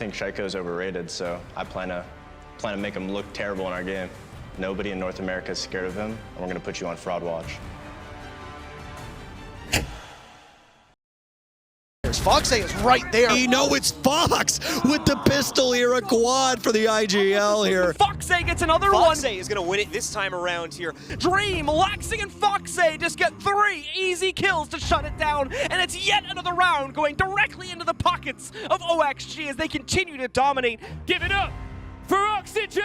think Shaiko's overrated, so I plan to make him look terrible in our game. Nobody in North America is scared of him, and we're going to put you on fraud watch. FoxA is right there. You know it's Fox with the pistol here, a quad for the IGL here. FoxA gets another one. FoxA is going to win it this time around here. Dream, Laxing, and FoxA just get 3 easy kills to shut it down, and it's yet another round going directly into the pockets of OXG as they continue to dominate. Give it up for Oxygen!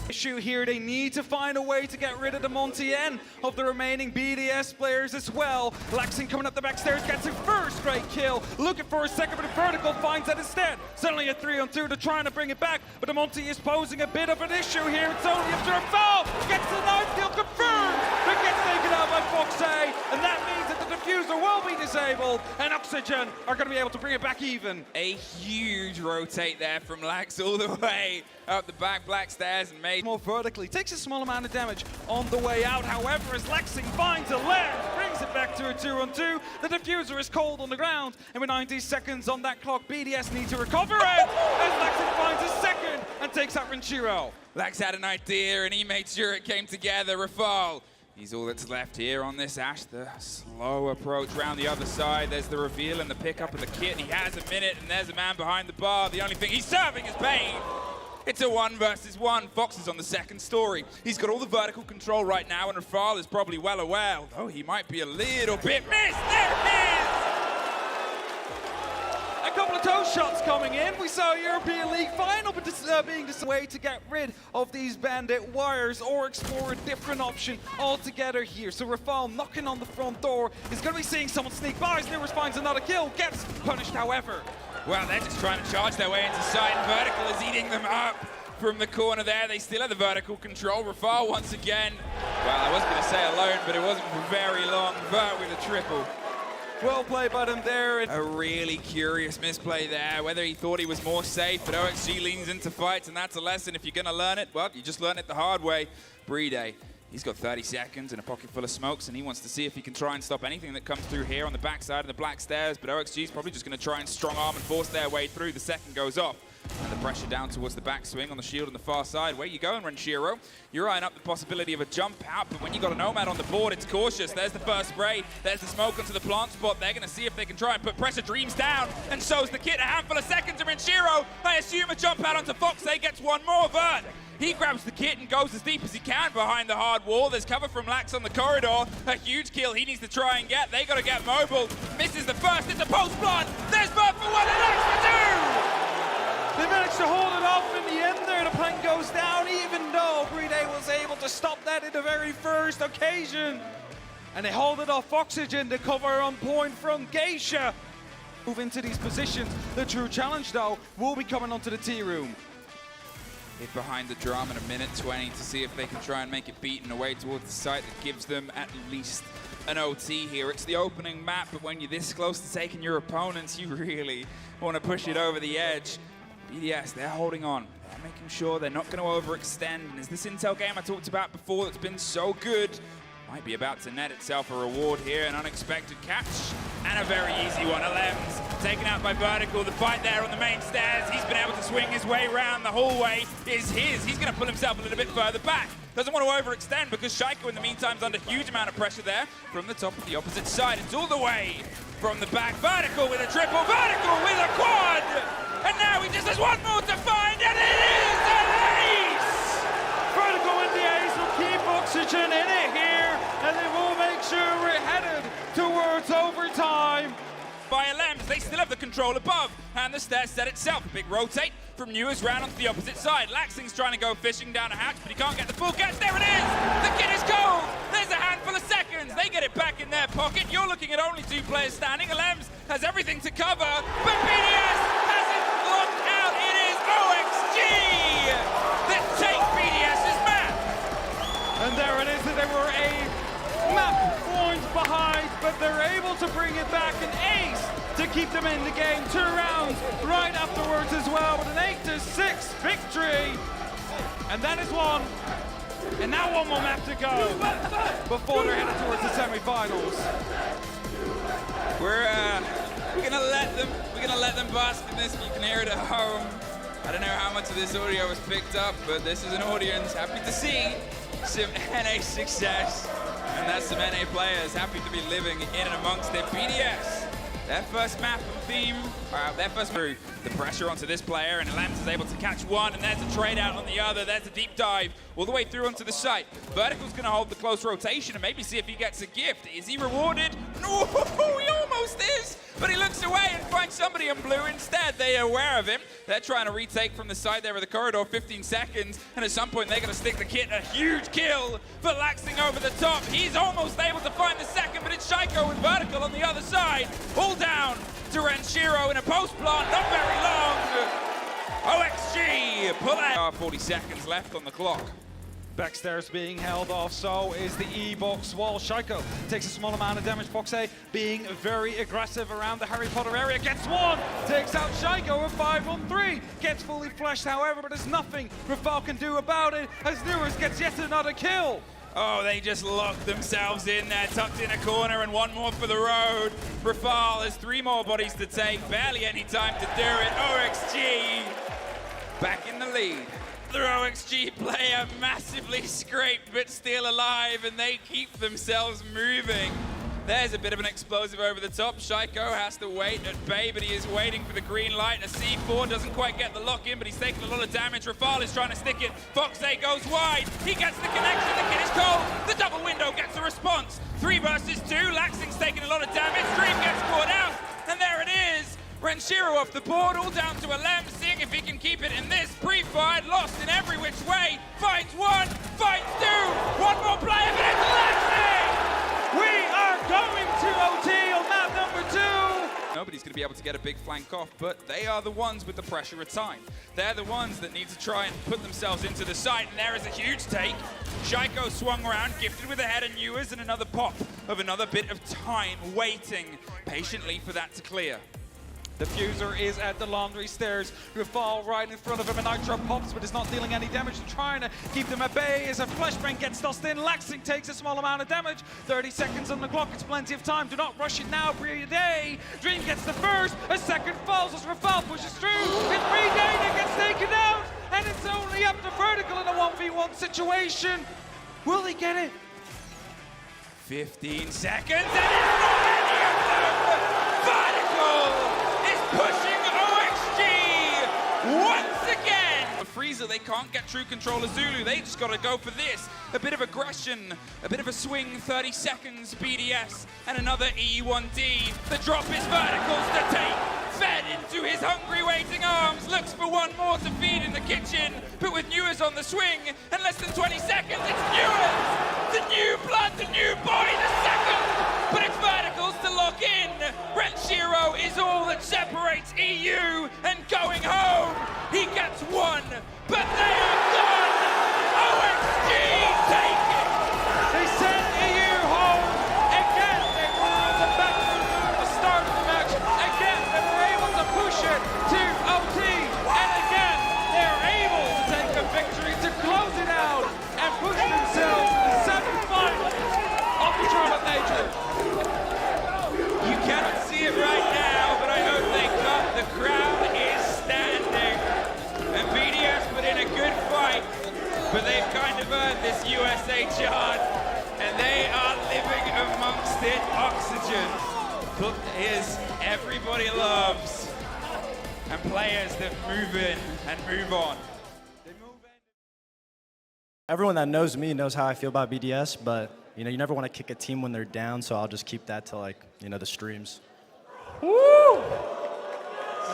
Issue here, they need to find a way to get rid of the Montien of the remaining BDS players as well. Laxing coming up the back stairs, gets his first straight kill, looking for a second, but the vertical finds that instead. Suddenly a 3-on-2, they're trying to bring it back, but the Monty is posing a bit of an issue here. It's only after a foul, gets the knife kill confirmed, but gets taken out by FoxA, and that means that the diffuser will be disabled, and Oxygen are going to be able to bring it back even. A huge rotate there from Lax all the way up the back black stairs and made more vertically, takes a small amount of damage on the way out. However, as Laxing finds a lens, brings it back to a 2-on-2, the diffuser is cold on the ground, and with 90 seconds on that clock, BDS need to recover it, as Laxing finds a second and takes out Renshiro. Lax had an idea and he made sure it came together. Rafal, he's all that's left here on this Ash. The slow approach round the other side. There's the reveal and the pickup of the kit. He has a minute and there's a man behind the bar. The only thing he's serving is pain. It's a 1 versus 1. Fox is on the second story. He's got all the vertical control right now, and Rafal is probably well aware, although he might be a little bit missed. There it is! A couple of toe shots coming in. We saw a European League final, but this being the way to get rid of these bandit wires or explore a different option altogether here. So Rafal knocking on the front door is going to be seeing someone sneak by. Snivers finds another kill, gets punished however. Well, they're just trying to charge their way into sight, and Vertical is eating them up from the corner there. They still have the vertical control. Rafal once again, well, I was going to say alone, but it wasn't for very long. Vert with a triple. Well played by them there. A really curious misplay there, whether he thought he was more safe, but OXG leans into fights, and that's a lesson. If you're going to learn it, well, you just learn it the hard way. BDS, he's got 30 seconds and a pocket full of smokes, and he wants to see if he can try and stop anything that comes through here on the backside of the black stairs, but OXG is probably just going to try and strong arm and force their way through. The second goes off, and the pressure down towards the backswing on the shield on the far side. Where you going, Renshiro? You're eyeing up the possibility of a jump out, but when you got a Nomad on the board, it's cautious. There's the first spray, there's the smoke onto the plant spot. They're going to see if they can try and put pressure. Dreams down, and so's the kit. A handful of seconds to Renshiro. I assume a jump out onto FoxA gets one more. Vert, he grabs the kit and goes as deep as he can behind the hard wall. There's cover from Lax on the corridor. A huge kill he needs to try and get. They got to get mobile. Misses the first. It's a post plant. There's Vert for 1 and Lax for 2. They managed to hold it off in the end there. The plank goes down, even though BDS was able to stop that in the very first occasion. And they hold it off. Oxygen, the cover on point from Geisha. Move into these positions. The true challenge, though, will be coming onto the tea room. Hit behind the drum in 1:20 to see if they can try and make it beaten away towards the site that gives them at least an OT here. It's the opening map, but when you're this close to taking your opponents, you really want to push it over the edge. BDS, they're holding on. They're making sure they're not going to overextend. And as this intel game I talked about before that's been so good, might be about to net itself a reward here. An unexpected catch and a very easy one. Alems taken out by Vertical. The fight there on the main stairs. He's been able to swing his way around. The hallway is his. He's going to pull himself a little bit further back. Doesn't want to overextend because Shaiko in the meantime is under huge amount of pressure there from the top of the opposite side. It's all the way from the back. Vertical with a triple. Vertical with a quad. And now he just has one more to find, and it is an ace! Vertical with the ace will keep Oxygen in it here, and they will make sure we're headed towards overtime. By Alems, they still have the control above, and the stair set itself. A big rotate from Newers round onto the opposite side. Laxing's trying to go fishing down a hatch, but he can't get the full catch. There it is! The kid is cold! There's a handful of seconds. They get it back in their pocket. You're looking at only 2 players standing. Alems has everything to cover, but BDS has it locked out. It is OXG that take BDS's map. And there it is. They were a map but they're able to bring it back. An ace to keep them in the game. 2 rounds right afterwards as well, with an 8-6 victory. And that is one. And now one more map to go before they're headed towards the semifinals. We're gonna let them bask in this. You can hear it at home. I don't know how much of this audio was picked up, but this is an audience happy to see some NA success, and that's some NA players happy to be living in and amongst their BDS. Their first map and theme, their first through the pressure onto this player, and Lance is able to catch one, and there's a trade out on the other. There's a deep dive all the way through onto the site. Vertical's going to hold the close rotation and maybe see if he gets a gift. Is he rewarded? No, he almost is, but he looks away and finds somebody in blue instead. They are aware of him. They're trying to retake from the side there of the corridor, 15 seconds, and at some point they're going to stick the kit. A huge kill for Laxing over the top. He's almost able to find the second, but it's Shaiko with Vertical on the other side. All down to Renshiro in a post plant, not very long. OXG pull out. 40 seconds left on the clock. Backstairs being held off, so is the E-box wall. Shaiko takes a small amount of damage. FoxA being very aggressive around the Harry Potter area. Gets one, takes out Shaiko, a 5-on-3. Gets fully fleshed, however, but there's nothing Rafal can do about it as Newers gets yet another kill. Oh, they just locked themselves in there, tucked in a corner, and one more for the road. Rafal has 3 more bodies to take, barely any time to do it. OXG back in the lead. The OXG player massively scraped but still alive, and they keep themselves moving. There's a bit of an explosive over the top. Shaiko has to wait at bay, but he is waiting for the green light. A C4 doesn't quite get the lock in, but he's taking a lot of damage. Rafal is trying to stick it. FoxA goes wide. He gets the connection. The kid is cold. The double window gets a response. 3 versus 2. Laxing's taking a lot of damage. Dream gets caught out, and there it is. Renshiro off the board, all down to a Lem, seeing if he can keep it in this pre-fired, lost in every which way. Finds one, finds 2. One more player, but it's Laxing! We are going to OT on map number 2. Nobody's going to be able to get a big flank off, but they are the ones with the pressure at time. They're the ones that need to try and put themselves into the site, and there is a huge take. Shaiko swung around, gifted with a head of Newers, and another pop of another bit of time, waiting patiently for that to clear. The Fuser is at the laundry stairs. Rafal right in front of him, and Nitro pops, but is not dealing any damage. And trying to keep them at bay as a flashbang gets tossed in. Laxing takes a small amount of damage. 30 seconds on the clock. It's plenty of time. Do not rush it now, Brede. Dream gets the first. A second falls as Rafal pushes through. It's Brede that gets taken out, and it's only up to Vertical in a 1v1 situation. Will he get it? 15 seconds, and it's not any of them! Vertical is pushing OXG once again! The Freezer, they can't get true control of Zulu. They just got to go for this. A bit of aggression, a bit of a swing, 30 seconds, BDS, and another E1D. The drop is Vertical's to take. Fed into his hungry waiting arms, looks for one more to feed in the kitchen, but with Newers on the swing, and less than 20 seconds, it's Newers! The new blood, the new boy, the second! But it's Verticals to lock in! Renshiro is all that separates EU and going home! He gets one, but they are gone! OXG take it! They send EU home! Again, they were the back at the start of the match. Again, they were able to push it to OT. And again, they're able to take a victory to close it out and push themselves to the semi-finals of the Tournament Nature. You cannot see it right now, but I hope they come. The crowd is standing. And BDS put in a good fight, but they've kind of earned this USA chant, and they are living amongst it. Oxygen is everybody loves, and players that move in and move on. Everyone that knows me knows how I feel about BDS, but you never want to kick a team when they're down, so I'll just keep that to the streams. Woo!